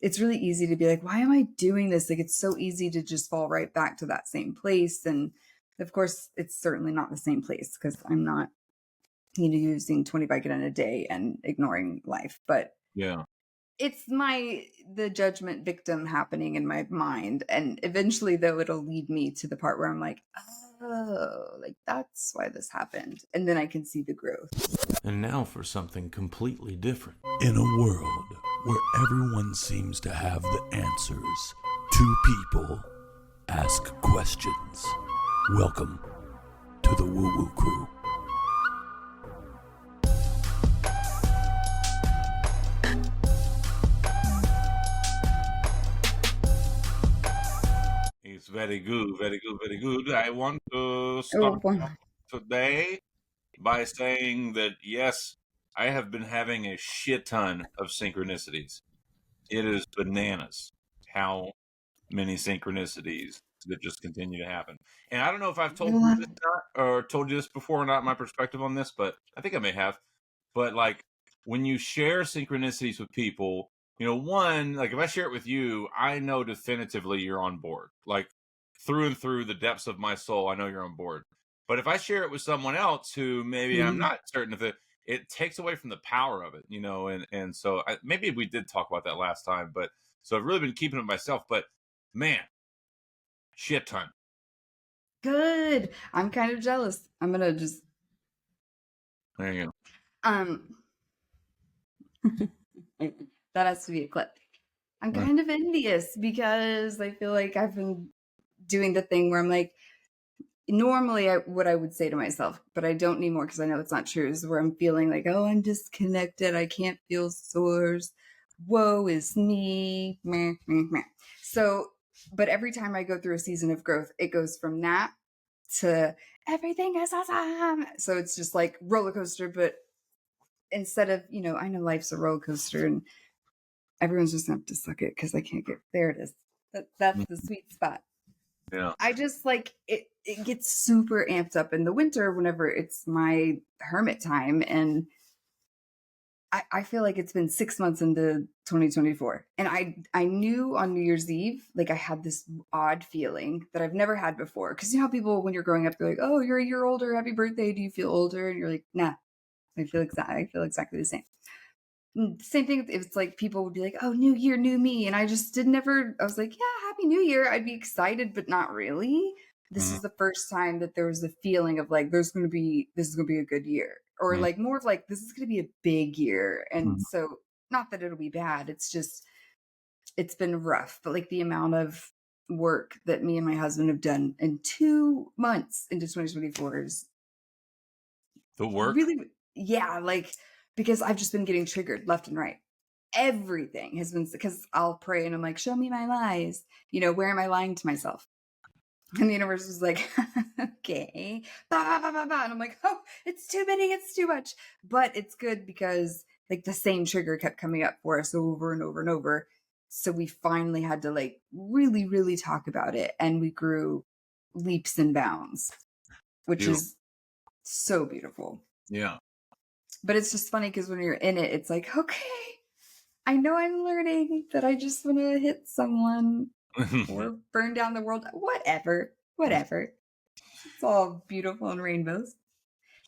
it's really easy to be like, why am I doing this? Like, it's so easy to just fall right back to that same place. And of course, it's certainly not the same place because I'm not, using 20 Vicodin a day and ignoring life. But Yeah. it's the judgment victim happening in my mind. And eventually, though, it'll lead me to the part where I'm like, oh, like that's why this happened. And then I can see the growth. And now for something completely different. In a world where everyone seems to have the answers, two people ask questions. Welcome to the Woo Woo Crew. It's very good, very good, very good. I want to start today by saying that, yes, I have been having a shit ton of synchronicities. It is bananas how many synchronicities that just continue to happen. And I don't know if I've told you this or told you this before or not, my perspective on this, but I think I may have. But like when you share synchronicities with people, one, like if I share it with you, I know definitively you're on board. Like through and through the depths of my soul, I know you're on board. But if I share it with someone else who maybe I'm not certain of it takes away from the power of it, and so maybe we did talk about that last time, but so I've really been keeping it myself, but man, shit ton. Good. I'm kind of jealous. I'm gonna just. There you go. That has to be a clip. I'm kind of envious because I feel like I've been doing the thing where I'm like, normally what I would say to myself, but I don't anymore because I know it's not true, is where I'm feeling like, oh, I'm disconnected. I can't feel source. Woe is me. Meh, meh, meh. So, but every time I go through a season of growth, it goes from that to everything is awesome. So it's just like roller coaster, but instead of, I know life's a roller coaster and everyone's just gonna have to suck it because I can't get there. It is. That's the sweet spot. Yeah. I just like it gets super amped up in the winter whenever it's my hermit time. And I feel like it's been 6 months into 2024. And I knew on New Year's Eve, like I had this odd feeling that I've never had before. Cause you know how people, when you're growing up, they're like, oh, you're a year older. Happy birthday. Do you feel older? And you're like, nah, I feel exactly the same. Same thing. It's like people would be like, oh, new year, new me. And I just I was like, yeah, happy new year. I'd be excited, but not really. This is the first time that there was the feeling of like, this is going to be a good year, or like more of like, this is going to be a big year. And so not that it'll be bad. It's just, it's been rough, but like the amount of work that me and my husband have done in 2 months into 2024 is the work. Really, yeah. Like, because I've just been getting triggered left and right. Everything has been, because I'll pray and I'm like, show me my lies. Where am I lying to myself? And the universe was like, okay. Bah, bah, bah, bah. And I'm like, oh, it's too many. It's too much. But it's good because like the same trigger kept coming up for us over and over and over. So we finally had to like really, really talk about it. And we grew leaps and bounds, which is so beautiful. Yeah. But it's just funny because when you're in it, it's like, okay, I know I'm learning that I just want to hit someone or burn down the world. Whatever. It's all beautiful and rainbows.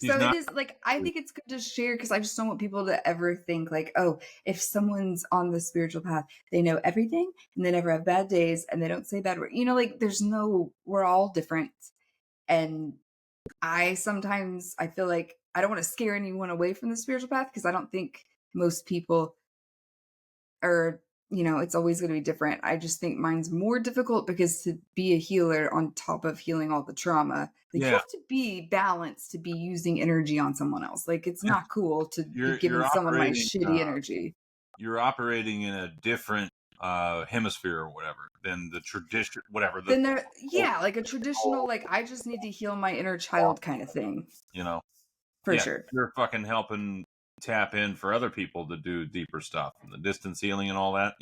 It is like, I think it's good to share because I just don't want people to ever think like, oh, if someone's on the spiritual path, they know everything and they never have bad days and they don't say bad words. Like we're all different. And I feel like I don't want to scare anyone away from the spiritual path because I don't think most people are, it's always going to be different. I just think mine's more difficult because to be a healer on top of healing all the trauma, like you have to be balanced to be using energy on someone else. Like it's not cool to be giving someone my shitty energy. You're operating in a different hemisphere or whatever than the tradition, whatever. Like a traditional, like I just need to heal my inner child kind of thing. For sure. You're fucking helping tap in for other people to do deeper stuff and the distance healing and all that,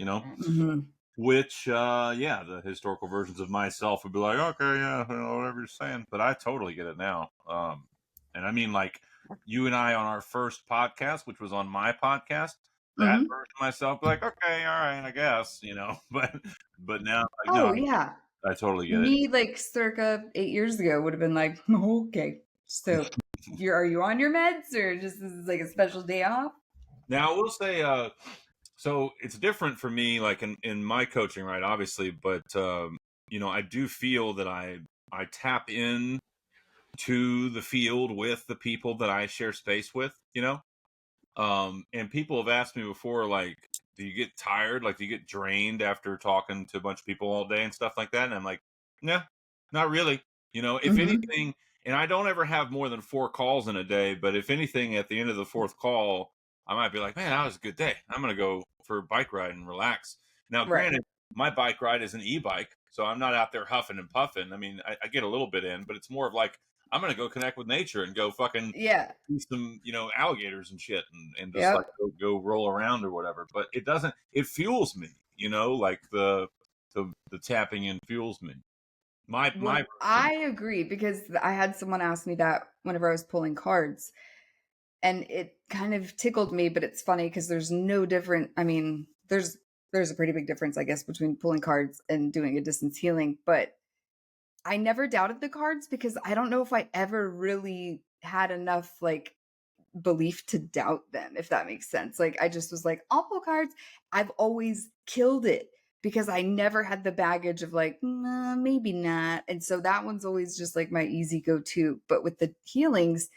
which, the historical versions of myself would be like, okay, yeah, whatever you're saying, but I totally get it now. And I mean, like you and I on our first podcast, which was on my podcast, that Mhm. version of myself, like, okay, all right, I guess, but now, like, no, Oh, yeah. I totally get it. Me, like, circa 8 years ago would have been like, "Okay, so are you on your meds or just this is like a special day off?" Now, I will say, so it's different for me, like in my coaching, right? Obviously, but I do feel that I tap in to the field with the people that I share space with, and people have asked me before, like, do you get tired? Like, do you get drained after talking to a bunch of people all day and stuff like that? And I'm like, nah, not really. If Mhm. anything, and I don't ever have more than 4 calls in a day, but if anything, at the end of the fourth call, I might be like, man, that was a good day. I'm going to go for a bike ride and relax. Now, Right. granted, my bike ride is an e-bike, so I'm not out there huffing and puffing. I mean, I get a little bit in, but it's more of like, I'm going to go connect with nature and go fucking Yeah. see some, alligators and shit, and just like Yep. go roll around or whatever. But it fuels me, like the tapping in fuels me. My Well, I agree because I had someone ask me that whenever I was pulling cards, and it kind of tickled me, but it's funny because there's no different. I mean, there's a pretty big difference, I guess, between pulling cards and doing a distance healing, but I never doubted the cards because I don't know if I ever really had enough like belief to doubt them, if that makes sense. Like I just was like, I'll pull cards. I've always killed it because I never had the baggage of like, nah, maybe not. And so that one's always just like my easy go to. But with the healings,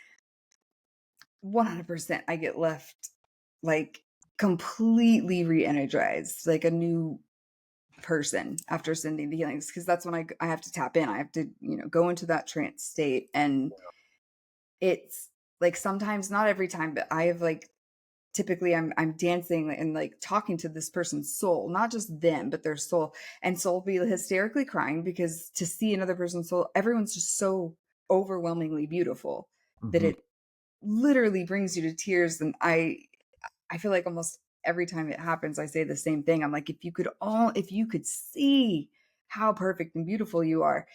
100% I get left like completely re energized, like a new person after sending the healings because that's when I have to tap in. I have to, go into that trance state. And it's like sometimes, not every time, but I have like typically I'm dancing and like talking to this person's soul, not just them, but their soul. And soul will be hysterically crying because to see another person's soul, everyone's just so overwhelmingly beautiful that Mhm. it literally brings you to tears. And I feel like almost every time it happens, I say the same thing. I'm like, if you could see how perfect and beautiful you are,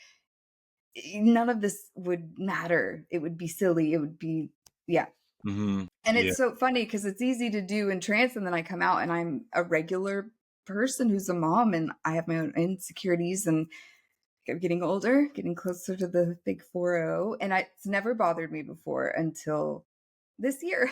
none of this would matter. It would be silly. It would be, yeah. Mhm. And Yeah. it's so funny because it's easy to do in trance. And then I come out and I'm a regular person who's a mom and I have my own insecurities and I'm getting older, getting closer to the big 40. And it's never bothered me before until this year.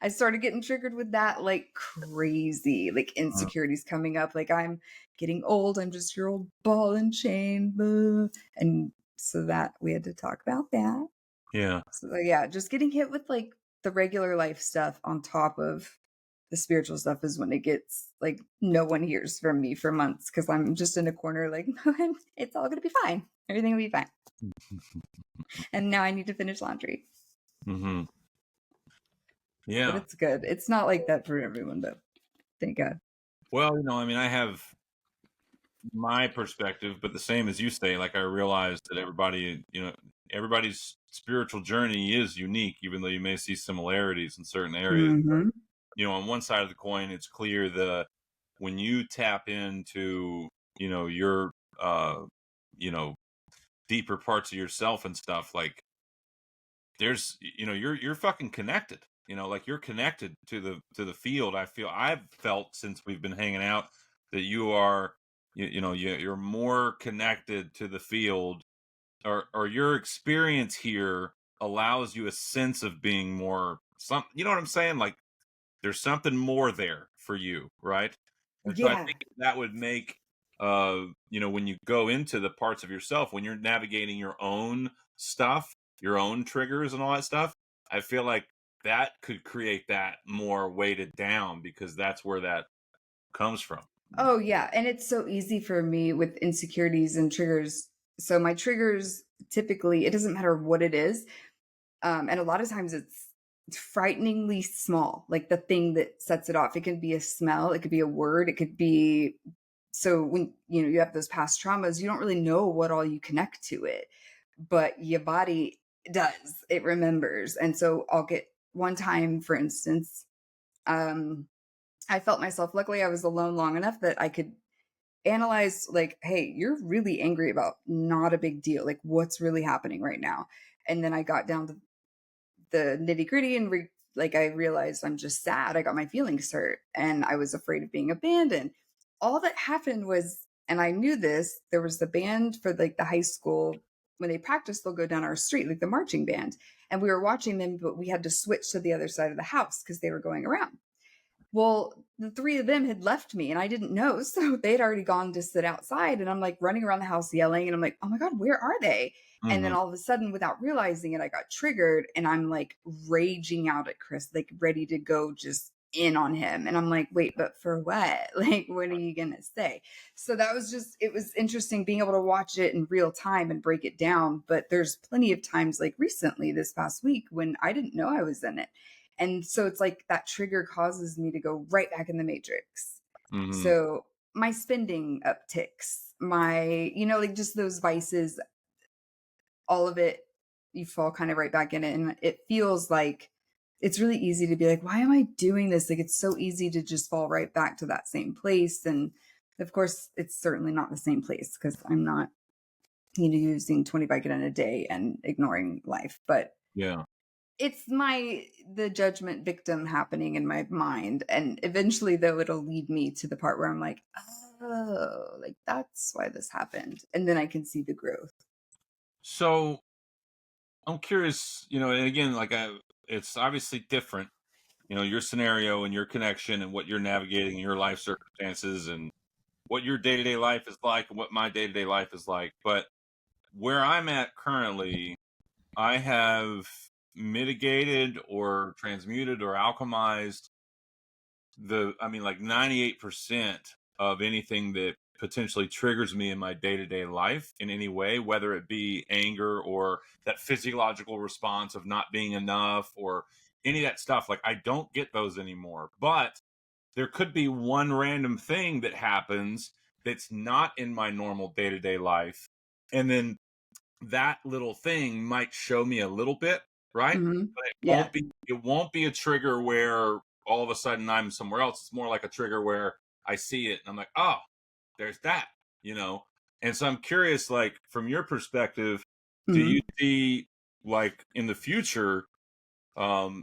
I started getting triggered with that like crazy, like Uh, insecurities coming up. Like I'm getting old. I'm just your old ball and chain. Blah. And so that we had to talk about that. yeah. So yeah, just getting hit with like the regular life stuff on top of the spiritual stuff is when it gets like no one hears from me for months because I'm just in a corner like it's all gonna be fine. Everything will be fine. And now I need to finish laundry. Mhm. But Yeah. it's good. It's not like that for everyone, but thank God. Well, I mean, I have my perspective, but the same as you say, like I realize that everybody's spiritual journey is unique, even though you may see similarities in certain areas. Mm-hmm. On one side of the coin, it's clear that when you tap into, your, you know, deeper parts of yourself and stuff, like there's, you're fucking connected, like you're connected to the field. I've felt since we've been hanging out that you are, you're more connected to the field, or your experience here allows you a sense of being more you know what I'm saying? Like there's something more there for you, right? And so I Yeah. think that would make, when you go into the parts of yourself, when you're navigating your own stuff, your own triggers and all that stuff, I feel like that could create that more weighted down because that's where that comes from. Oh yeah. And it's so easy for me with insecurities and triggers. So my triggers typically, it doesn't matter what it is. And a lot of times it's frighteningly small, like the thing that sets it off. It can be a smell, it could be a word, it could be so when you have those past traumas, you don't really know what all you connect to it, but your body does. It remembers. And so I'll get one time, for instance, um, I felt myself, luckily I was alone long enough that I could analyze like, hey, you're really angry about not a big deal. Like what's really happening right now? And then I got down to the nitty gritty and like, I realized I'm just sad. I got my feelings hurt and I was afraid of being abandoned. All that happened was, and I knew this, there was the band for like the high school. When they practice, they'll go down our street, like the marching band. And we were watching them, but we had to switch to the other side of the house because they were going around. Well, the 3 of them had left me and I didn't know. So they had already gone to sit outside and I'm like running around the house yelling and I'm like, "Oh my God, where are they?" And then Mhm. all of a sudden, without realizing it, I got triggered and I'm like raging out at Chris, like ready to go just in on him. And I'm like, "Wait, but for what? Like, what are you going to say?" So that was just, it was interesting being able to watch it in real time and break it down. But there's plenty of times, like recently this past week, when I didn't know I was in it. And so it's like that trigger causes me to go right back in the matrix. Mhm. So my spending upticks, my, like just those vices, all of it, you fall kind of right back in it. And it feels like it's really easy to be like, why am I doing this? Like it's so easy to just fall right back to that same place. And of course, it's certainly not the same place because I'm not, using 20 Vicodin a day and ignoring life. But Yeah. it's the judgment victim happening in my mind. And eventually, though, it'll lead me to the part where I'm like, oh, like that's why this happened. And then I can see the growth. So I'm curious, and again, it's obviously different, your scenario and your connection and what you're navigating in your life circumstances and what your day to day life is like and what my day to day life is like. But where I'm at currently, I have mitigated or transmuted or alchemized like 98% of anything that potentially triggers me in my day-to-day life in any way, whether it be anger or that physiological response of not being enough or any of that stuff. Like I don't get those anymore. But there could be one random thing that happens that's not in my normal day-to-day life. And then that little thing might show me a little bit, right? Hmm. But Yeah. it won't be a trigger where all of a sudden I'm somewhere else. It's more like a trigger where I see it and I'm like, oh, there's that, you know? And so I'm curious, like from your perspective, do you Hmm. see like in the future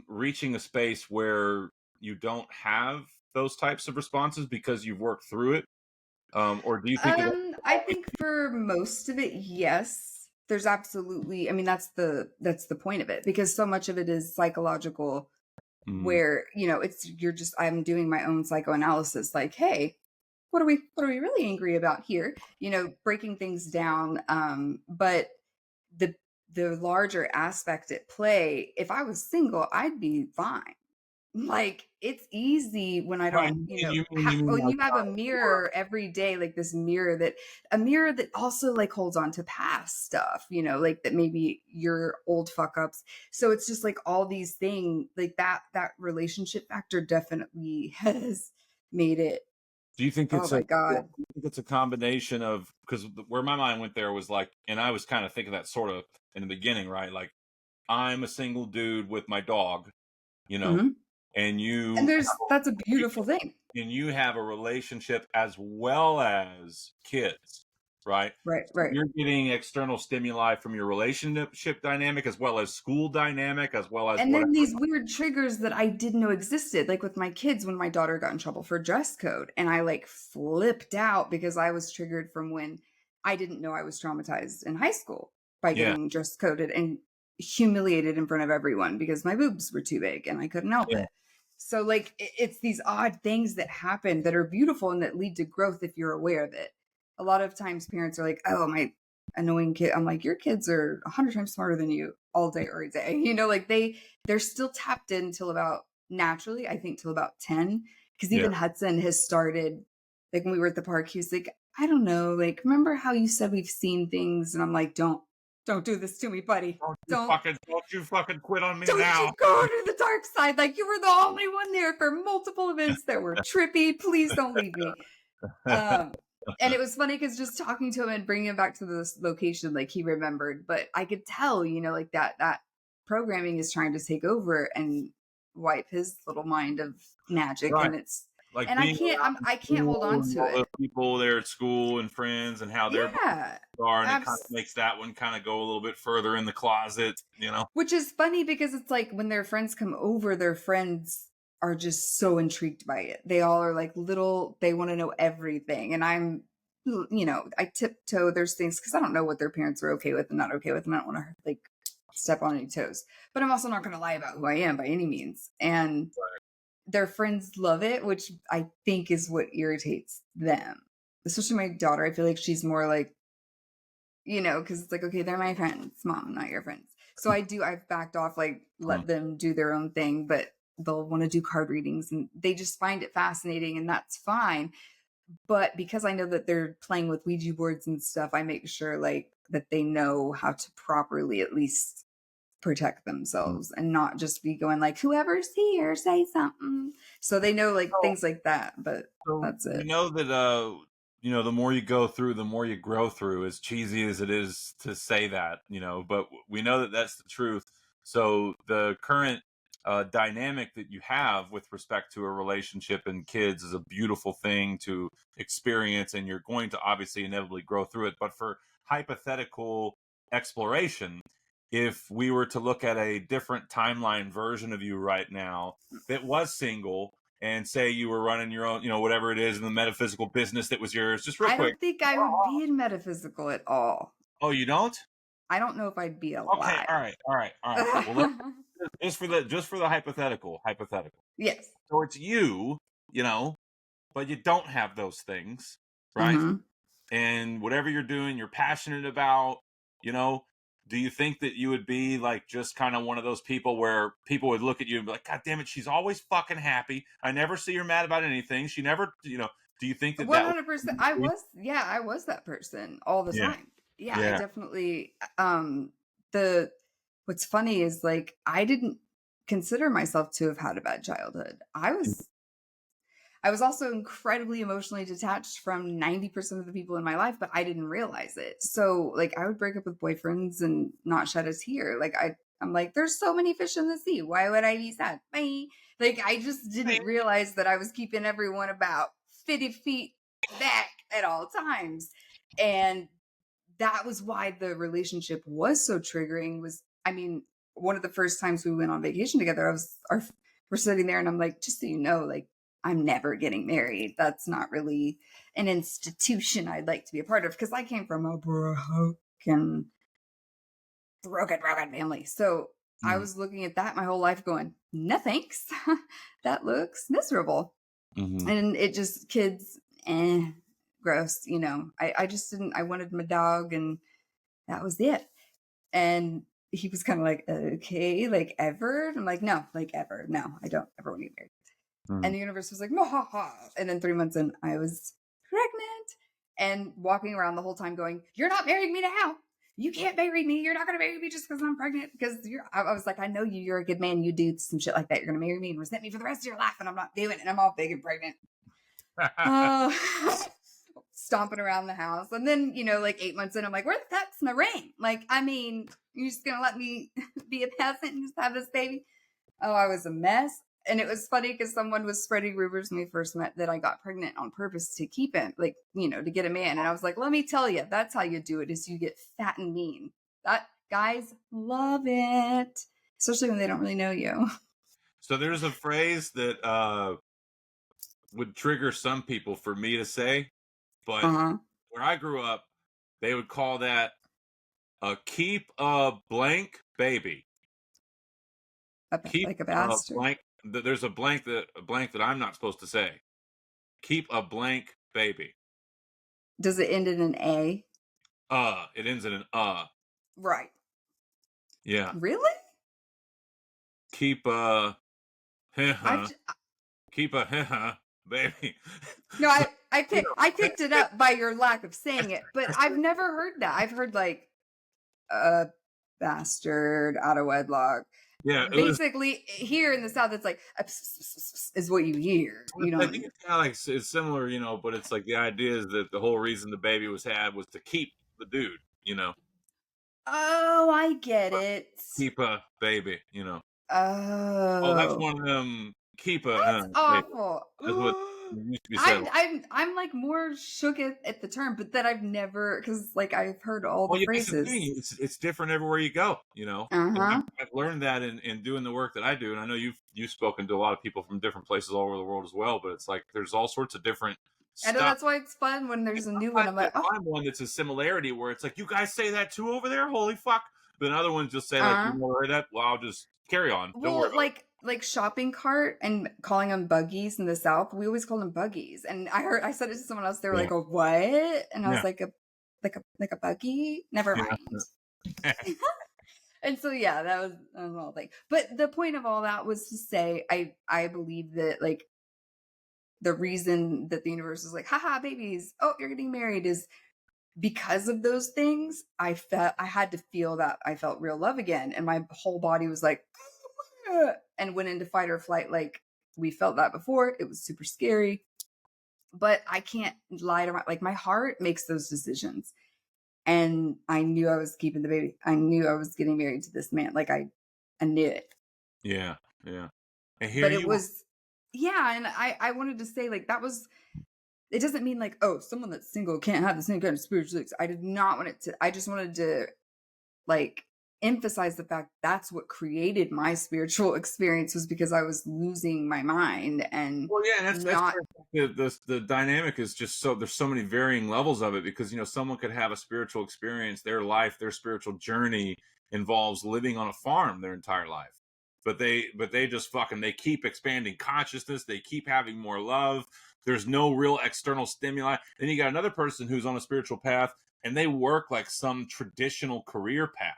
reaching a space where you don't have those types of responses because you've worked through it? Or do you think it'll I think for most of it, yes. There's absolutely, I mean, that's the point of it because so much of it is psychological mm, where, I'm doing my own psychoanalysis like, hey, what are we really angry about here? Breaking things down. But the the larger aspect at play, if I was single, I'd be fine. Like it's easy when I right? don't, You mean when like you have a mirror every day, like this mirror that also like holds on to past stuff, like that maybe your old fuck ups. So it's just like all these things like that relationship factor definitely has made it. do you think Oh it's a my yeah, God. do you think it's a combination of because where my mind went there was like, and I was kind of thinking that sort of in the beginning, right? Like I'm a single dude with my dog, you know, Hmm. and And you that's a beautiful thing. and you have a relationship as well as kids, right? Right, So right. you're getting external stimuli from your relationship dynamic as well as school dynamic as well as And whatever. then these weird triggers that I didn't know existed, like with my kids when my daughter got in trouble for dress code. And I like flipped out because I was triggered from when I didn't know I was traumatized in high school by Yeah, getting dress coded and humiliated in front of everyone because my boobs were too big and I couldn't help yeah, it. So, like, it's these odd things that happen that are beautiful and that lead to growth if you're aware of it. A lot of times parents are like, oh, my annoying kid. I'm like, your kids are 100 times smarter than you all day every day. Like they're still tapped in till about naturally, I think till about 10. Because yeah. even Hudson has started, like when we were at the park, he was like, I don't know, like, remember how you said we've seen things? And I'm like, don't do this to me, buddy. Don't Don't you fucking quit on me don't you now. go to the dark side. Like you were the only one there for multiple events that were trippy. Please don't leave me. Um, and it was funny because just talking to him and bringing him back to this location, like he remembered, but I could tell, like that programming is trying to take over and wipe his little mind of magic. Right. And it's like And being I can't hold school on and to all it. the people there at school and friends and how their Yeah. are, and it kind of makes that one kind of go a little bit further in the closet, you know. Which is funny because it's like when their friends come over, their friends are just so intrigued by it. They all are like they want to know everything. And I'm, I tiptoe. There's things because I don't know what their parents are okay with and not okay with. And I don't want to like step on any toes. But I'm also not going to lie about who I am by any means. And their friends love it, which I think is what irritates them. Especially my daughter. I feel like she's more like, because it's like, okay, they're my friends, mom, not your friends. So I've backed off, like, let them do their own thing, but they'll want to do card readings and they just find it fascinating and that's fine. But because I know that they're playing with Ouija boards and stuff, I make sure like that they know how to properly at least protect themselves and not just be going like, whoever's here, say something. So they know like things like that, but that's it. We know that the more you go through, the more you grow through, as cheesy as it is to say that, but we know that that's the truth. So the current dynamic that you have with respect to a relationship and kids is a beautiful thing to experience, and you're going to obviously inevitably grow through it. But for hypothetical exploration, if we were to look at a different timeline version of you right now that was single and say you were running your own, whatever it is in the metaphysical business that was yours, just real I quick. don't think I would be in metaphysical at all. Oh, you don't? I don't know if I'd be Okay, alive. all right. Well, just for the hypothetical. Yes. So it's you, but you don't have those things, right? Mm-hmm. And whatever you're doing, you're passionate about, do you think that you would be like just kind of one of those people where people would look at you and be like, God damn it, she's always fucking happy. I never see her mad about anything. She never, do you think that 100%. I was that person all the Yeah. time. Yeah, I definitely, what's funny is like, I didn't consider myself to have had a bad childhood. I was also incredibly emotionally detached from 90% of the people in my life, but I didn't realize it. So like I would break up with boyfriends and not shed a tear. Like I'm like, there's so many fish in the sea. Why would I be sad? Bye. Like I just didn't realize that I was keeping everyone about 50 feet back at all times. And that was why the relationship was so triggering one of the first times we went on vacation together, we're sitting there and I'm like, just so you know, like I'm never getting married. That's not really an institution I'd like to be a part of because I came from a broken family. So I was looking at that my whole life going, no thanks. That looks miserable. And it just kids, gross. I just didn't, I wanted my dog and that was it. And he was kind of like, okay, like ever? I'm like, no, like ever. No, I don't ever want to get married. And the universe was like, ha. And then 3 months in, I was pregnant and walking around the whole time going, you're not marrying me now. You can't marry me. You're not going to marry me just because I'm pregnant. Because I was like, I know you. You're a good man. You do some shit like that. You're going to marry me and resent me for the rest of your life. And I'm not doing it. And I'm all big and pregnant. Stomping around the house. And then, like 8 months in, I'm like, where the fuck's my ring? Like, I mean, you're just going to let me be a peasant and just have this baby? Oh, I was a mess. And it was funny because someone was spreading rumors when we first met that I got pregnant on purpose to keep him, like, to get him in. And I was like, let me tell you, that's how you do it is you get fat and mean. That guys love it, especially when they don't really know you. So there's a phrase that would trigger some people for me to say, but where I grew up, they would call that a keep a blank baby. Keep like a bastard. blank. There's a blank that I'm not supposed to say. Keep a blank baby. Does it end in an A? It ends in an Right. Yeah. Really? Keep a keep a baby. No, I picked it up by your lack of saying it, but I've never heard that. I've heard like a bastard out of wedlock. Yeah, basically here in the South, it's like is what you hear. I think it's kind of like it's similar, but it's like the idea is that the whole reason the baby was had was to keep the dude, Oh, I get it. Keep a baby, Oh, Oh, that's one of them. Keep a. That's awful. That's what used to be said. I'm like more shook at the term, but that I've never, because like I've heard all Well, the yeah, that's the phrases. thing. It's different everywhere you go, you know. And Uh-huh. I've learned that in doing the work that I do, and I know you've spoken to a lot of people from different places all over the world as well. But it's like there's all sorts of different I know stuff. that's why it's fun when And there's a new one. sometimes I'm you'll like, oh, find one that's a similarity where it's like, you guys say that too over there? Holy fuck. But other ones just say like, you uh-huh. never heard that? Well, I'll just carry on. Don't worry Well, about like shopping cart and calling them buggies in the South. We always call them buggies. And I said it to someone else. They were it. like, "Oh, what?" And I Yeah. was like, like a buggy. Never Yeah. mind. Yeah. And so yeah, that was the whole thing. But the point of all that was to say, I believe that like the reason that the universe is like, haha, babies, oh, you're getting married is because of those things. I had to feel that I felt real love again, and my whole body was like, and went into fight or flight. Like we felt that before. It was super scary, but I can't lie to like my heart makes those decisions. And I knew I was keeping the baby. I knew I was getting married to this man. Like I knew it. Yeah. Yeah. And here But it you are. was, yeah. And I wanted to say like that was, it doesn't mean like, oh, someone that's single can't have the same kind of spiritual. I did not want it to, I just wanted to like emphasize the fact that's what created my spiritual experience, was because I was losing my mind and Well, yeah, that's not, where the dynamic is just so there's so many varying levels of it because you know someone could have a spiritual experience, their life, their spiritual journey involves living on a farm their entire life, but they just fucking they keep expanding consciousness, they keep having more love. There's no real external stimuli. Then you got another person who's on a spiritual path and they work like some traditional career path.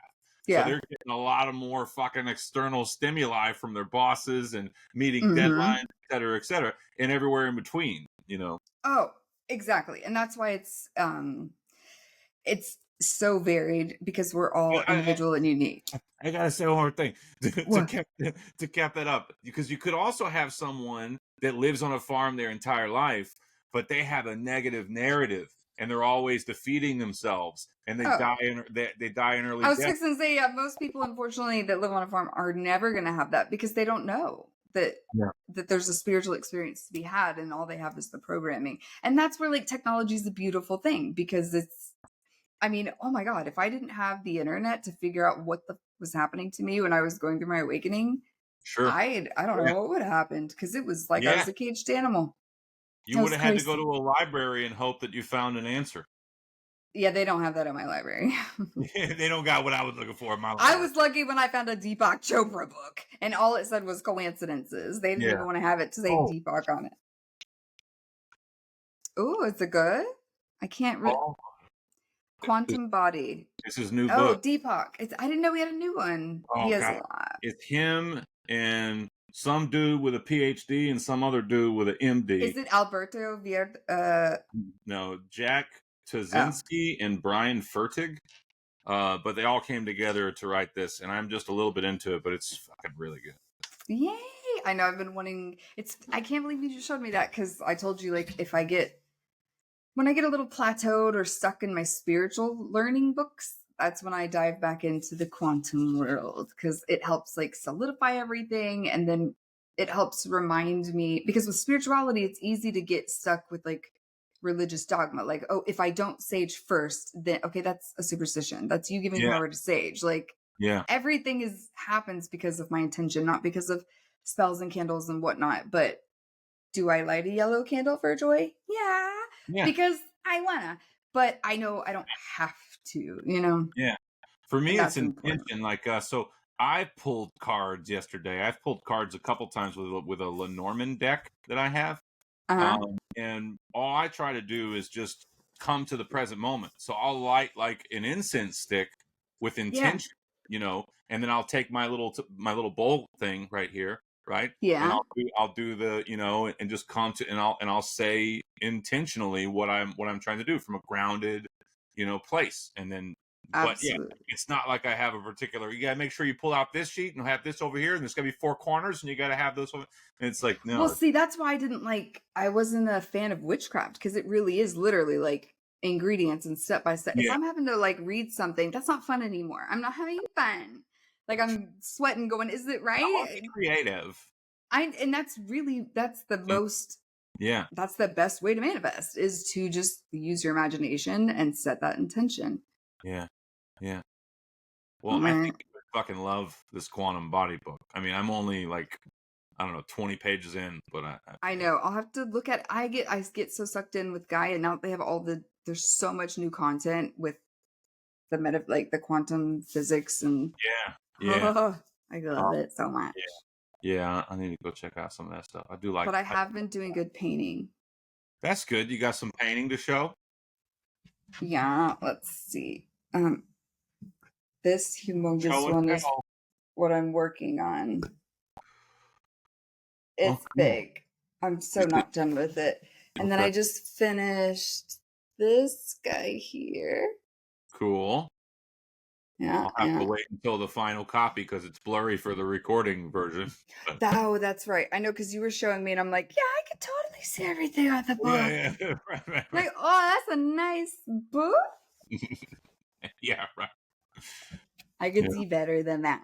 So yeah. they're getting a lot of more fucking external stimuli from their bosses and meeting Mm-hmm. deadlines, et cetera, and everywhere in between, you know. Oh, exactly. And that's why it's so varied, because we're all I, individual and unique. I gotta say one more thing What? to cap that up, because you could also have someone that lives on a farm their entire life, but they have a negative narrative and they're always defeating themselves and Oh, they die in early I was death. fixing to say, yeah, most people, unfortunately, that live on a farm are never going to have that, because they don't know that Yeah. that there's a spiritual experience to be had, and all they have is the programming. And that's where like technology is a beautiful thing, because it's, I mean, oh my God, if I didn't have the internet to figure out what the was happening to me when I was going through my awakening, Sure. I don't know Yeah. what would have happened, because it was like I Yeah. was a caged animal. You That would was have had to go crazy. to a library and hope that you found an answer. Yeah, they don't have that in my library. They don't got what I was looking for in my I library. was lucky when I found a Deepak Chopra book, and all it said was coincidences. They didn't Yeah. even want to have it to say Oh, Deepak on it. Oh, is it good? I can't oh, this, Quantum Body. this is new Oh, book. Deepak. I didn't know we had a new one. He Oh has a God, lot. it's him and some dude with a PhD and some other dude with an MD. Is it Alberto Vier? No, Jack Oh, Tazinski and Brian Fertig. But they all came together to write this, and I'm just a little bit into it, but it's fucking really good. yay! I know I've been wanting. It's. I can't believe you just showed me that, because I told you like if I get when I get a little plateaued or stuck in my spiritual learning books, that's when I dive back into the quantum world, because it helps like solidify everything. And then it helps remind me, because with spirituality, it's easy to get stuck with like religious dogma. Like, oh, if I don't sage first, then okay, that's a superstition. That's you giving Yeah, power to sage. Like yeah, everything happens because of my intention, not because of spells and candles and whatnot. But do I light a yellow candle for joy? Yeah, yeah, because I wanna. But I know I don't have to, yeah. For and me, it's that's important. intention. Like, so I pulled cards yesterday. I've pulled cards a couple times with a Lenormand deck that I have. Uh-huh. And all I try to do is just come to the present moment. So I'll light like an incense stick with Yeah. intention, and then I'll take my little bowl thing right here, right, and Yeah. I'll do the and just come to and I'll say intentionally what I'm trying to do from a grounded place, and then but yeah. Absolutely. It's not like I have a particular. You gotta make sure you pull out this sheet and have this over here, and there's gotta be four corners, and you gotta have those. And it's like Well, no, see, that's why I wasn't a fan of witchcraft, because it really is literally like ingredients and step by step. If yeah, I'm having to like read something, that's not fun anymore. I'm not having fun. Like I'm sweating going, is it I want to right? be creative. And that's the Mm, most Yeah. That's the best way to manifest, is to just use your imagination and set that intention. Yeah. Yeah. Well, I Right. think you would fucking love this quantum body book. I mean, I'm only like, I don't know, 20 pages in, but I know. I'll have to look at. I get so sucked in with Gaia, and now they have all the. There's so much new content with the like the quantum physics, and yeah. Yeah. I love it so much. Yeah. I need to go check out some of that stuff. I do like. But I have been doing good painting. That's good. You got some painting to show? Yeah. Let's see. This humongous Show and one is tell. what I'm working on. It's Oh, cool. big. I'm so not done with it. And then I just finished this guy here. Cool. Yeah. I'll have to wait until the final copy because it's blurry for the recording version. Oh, that's right. I know, because you were showing me, and I'm like, yeah, I could totally see everything on the book. Yeah. Right. Like, oh, that's a nice book. Yeah, right. I could see better than that.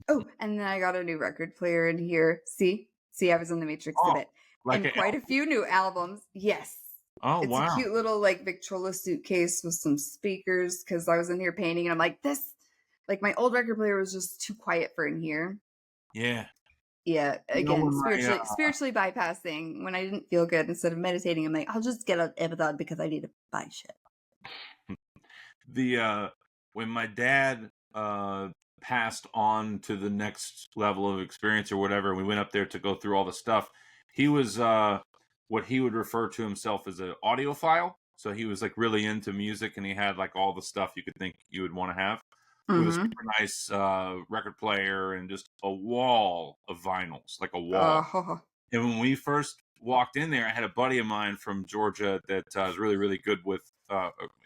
Oh, and then I got a new record player in here. See, I was in the Matrix a bit. Like and quite a few new albums. Yes. Oh, it's wow. a cute little like Victrola suitcase with some speakers, because I was in here painting, and I'm like, this, like, my old record player was just too quiet for in here. Yeah. Yeah. Again, spiritually bypassing. When I didn't feel good, instead of meditating, I'm like, I'll just get an episode because I need to buy shit. When my dad passed on to the next level of experience or whatever, we went up there to go through all the stuff. He was what he would refer to himself as an audiophile. So he was like really into music, and he had like all the stuff you could think you would want to have. With a super nice record player and just a wall of vinyls, like a wall. And when we first walked in there, I had a buddy of mine from Georgia that is really, really good with,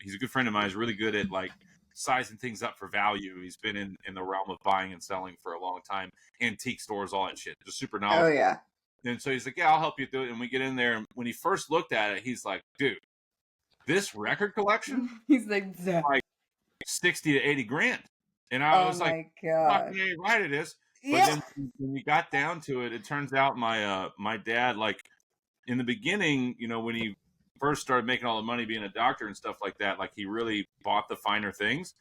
he's a good friend of mine. He's really good at like sizing things up for value. He's been in the realm of buying and selling for a long time, antique stores, all that shit. Just super knowledgeable. Oh, yeah. And so he's like, yeah, I'll help you do it. And we get in there, and when he first looked at it, he's like, dude, this record collection? He's like 60 to 80 grand. And I was like, fucking right it is. But then when we got down to it, it turns out my dad, like in the beginning, you know, when he first started making all the money being a doctor and stuff like that, like he really bought the finer things.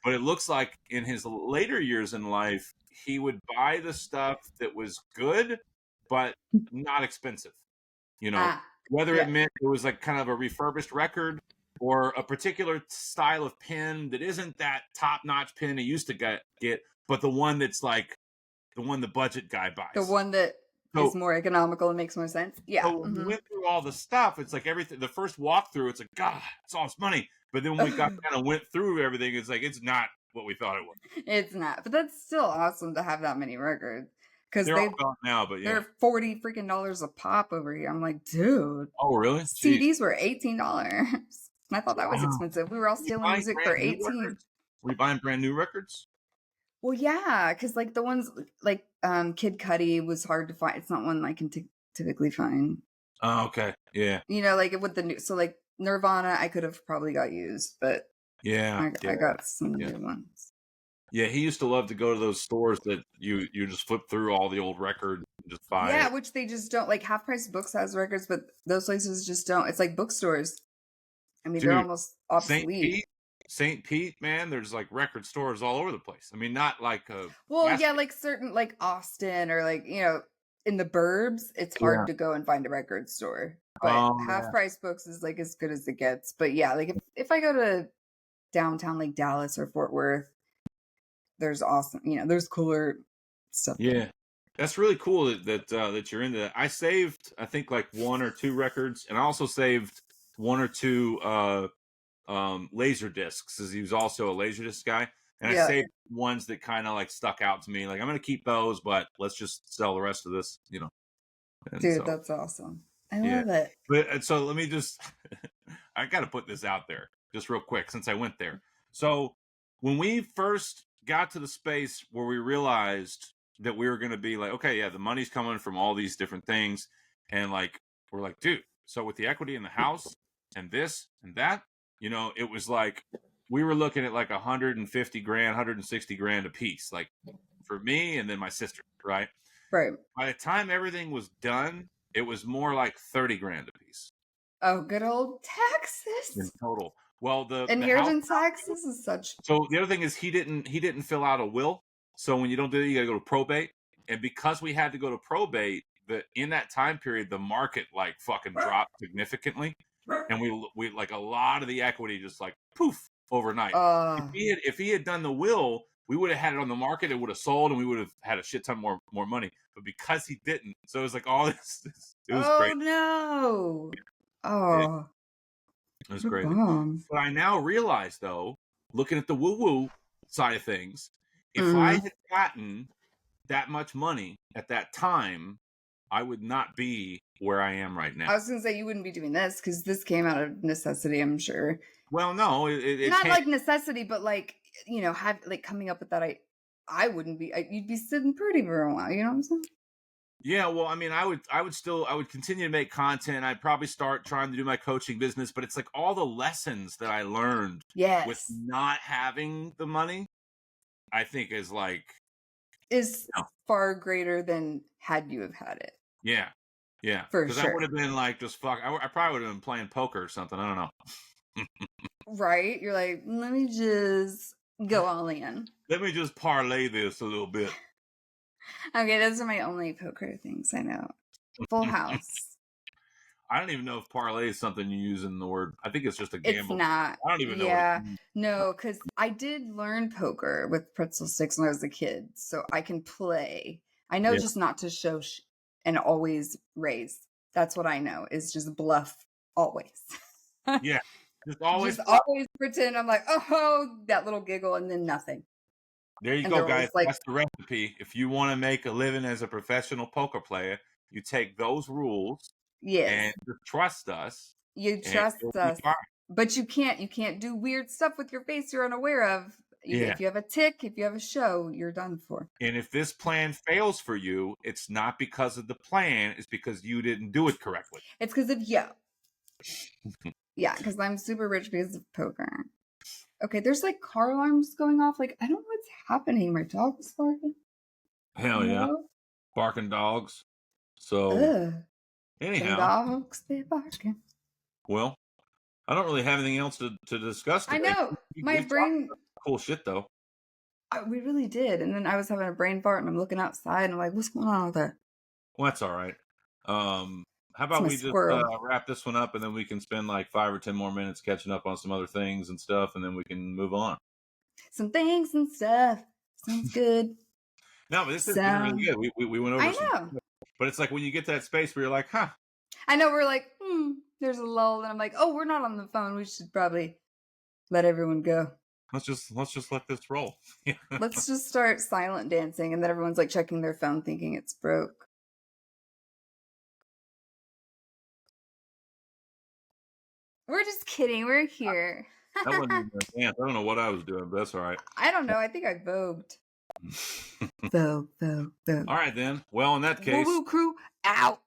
But it looks like in his later years in life, he would buy the stuff that was good, but not expensive. You know, whether it meant it was like kind of a refurbished record, or a particular style of pen that isn't that top-notch pen he used to get, but the one that's like the one the budget guy buys. The one that is more economical and makes more sense. Yeah. So when we went through all the stuff, it's like everything. The first walkthrough, it's like, God, it's all this money. But then when we kind of went through everything, it's like, it's not what we thought it was. It's not. But that's still awesome to have that many records. Because they're all gone now, but yeah. They're $40 freaking a pop over here. I'm like, dude. Oh, really? CDs were $18. And I thought that was expensive. We were all stealing music for $18. Were you buying brand new records? Well, yeah, because like the ones like Kid Cudi was hard to find. It's not one I can typically find. Oh, okay. Yeah. You know, like with the new, so like Nirvana, I could have probably got used, but yeah, I got some new ones. Yeah, he used to love to go to those stores that you just flip through all the old records and just buy. Yeah, which they just don't. Like Half Price Books has records, but those places just don't. It's like bookstores. I mean, they're almost obsolete. St. Pete, man, there's like record stores all over the place. I mean, not like a like certain like Austin or like, you know, in the burbs, it's hard to go and find a record store. But Half Price Books is like as good as it gets. But yeah, like if I go to downtown like Dallas or Fort Worth, there's awesome, you know, there's cooler stuff. Yeah. That's really cool that you're into that. I saved, I think, like 1 or 2 records, and I also saved 1 or 2 laser discs, as he was also a laser disc guy. And I saved ones that kind of like stuck out to me. Like, I'm going to keep those, but let's just sell the rest of this, you know. And dude, that's awesome. I love it. But so let me just, I got to put this out there just real quick since I went there. So when we first got to the space where we realized that we were going to be like, okay, yeah, the money's coming from all these different things. And like, we're like, dude, so with the equity in the house and this and that, you know, it was like, we were looking at like 150 grand, 160 grand a piece, like for me and then my sister, right? Right. By the time everything was done, It was more like 30 grand a piece Oh, good old in Texas. total. Well, the house. Inheritance taxes is such. So the other thing is he didn't fill out a will. So when you don't do it, you got to go to probate. And because we had to go to probate, in that time period, the market like fucking dropped significantly, and we like a lot of the equity just like poof overnight. If he had done the will, we would have had it on the market. It would have sold, and we would have had a shit ton more money. But because he didn't, so it was like all this. It was Oh great. no! Oh, It was what a crazy. bomb. But I now realize, though, looking at the woo-woo side of things, if I had gotten that much money at that time, I would not be where I am right now. I was gonna say you wouldn't be doing this because this came out of necessity, I'm sure. Well, no, it not came, like necessity, but like have like coming up with that. I wouldn't be. You'd be sitting pretty for a while. You know what I'm saying? Yeah, well, I mean, I would continue to make content. I'd probably start trying to do my coaching business, but it's like all the lessons that I learned with not having the money, I think is far greater than had you have had it. Yeah. For because sure. I would have been like just fuck. I probably would have been playing poker or something. I don't know. Right? You're like, let me just go all in. Let me just parlay this a little bit. Okay, those are my only poker things I know. Full House. I don't even know if parlay is something you use in the word. I think it's just a gamble. It's not. I don't even know. Yeah, no, because I did learn poker with pretzel sticks when I was a kid, so I can play. I know just not to show and always raise. That's what I know is just bluff always. Yeah, just always pretend I'm like, oh, that little giggle, and then nothing. There you go, guys. That's the recipe. If you want to make a living as a professional poker player, you take those rules and just trust us. You trust us. But you can't do weird stuff with your face you're unaware of. If you have a tick, if you have a show, you're done for. And if this plan fails for you, it's not because of the plan, it's because you didn't do it correctly. It's because of you. Yeah, because I'm super rich because of poker. Okay, there's like car alarms going off. Like, I don't know what's happening. My dog's barking. Hell yeah. Barking dogs. So, anyhow. Dogs, they're barking. Well, I don't really have anything else to discuss today. I know. My brain. Cool shit, though. We really did. And then I was having a brain fart and I'm looking outside and I'm like, what's going on with that? Well, that's all right. How about we just wrap this one up and then we can spend like 5 or 10 more minutes catching up on some other things and stuff, and then we can move on. Some things and stuff. Sounds good. No, but this is really good. We went over. I know. But it's like when you get that space where you're like, huh. I know, we're like, there's a lull, and I'm like, oh, we're not on the phone. We should probably let everyone go. Let's just let this roll. Let's just start silent dancing, and then everyone's like checking their phone, thinking it's broke. We're just kidding. We're here. That wasn't even a dance. I don't know what I was doing, but that's all right. I don't know. I think I vogued. Vogue. All right, then. Well, in that case. Woo-woo crew out.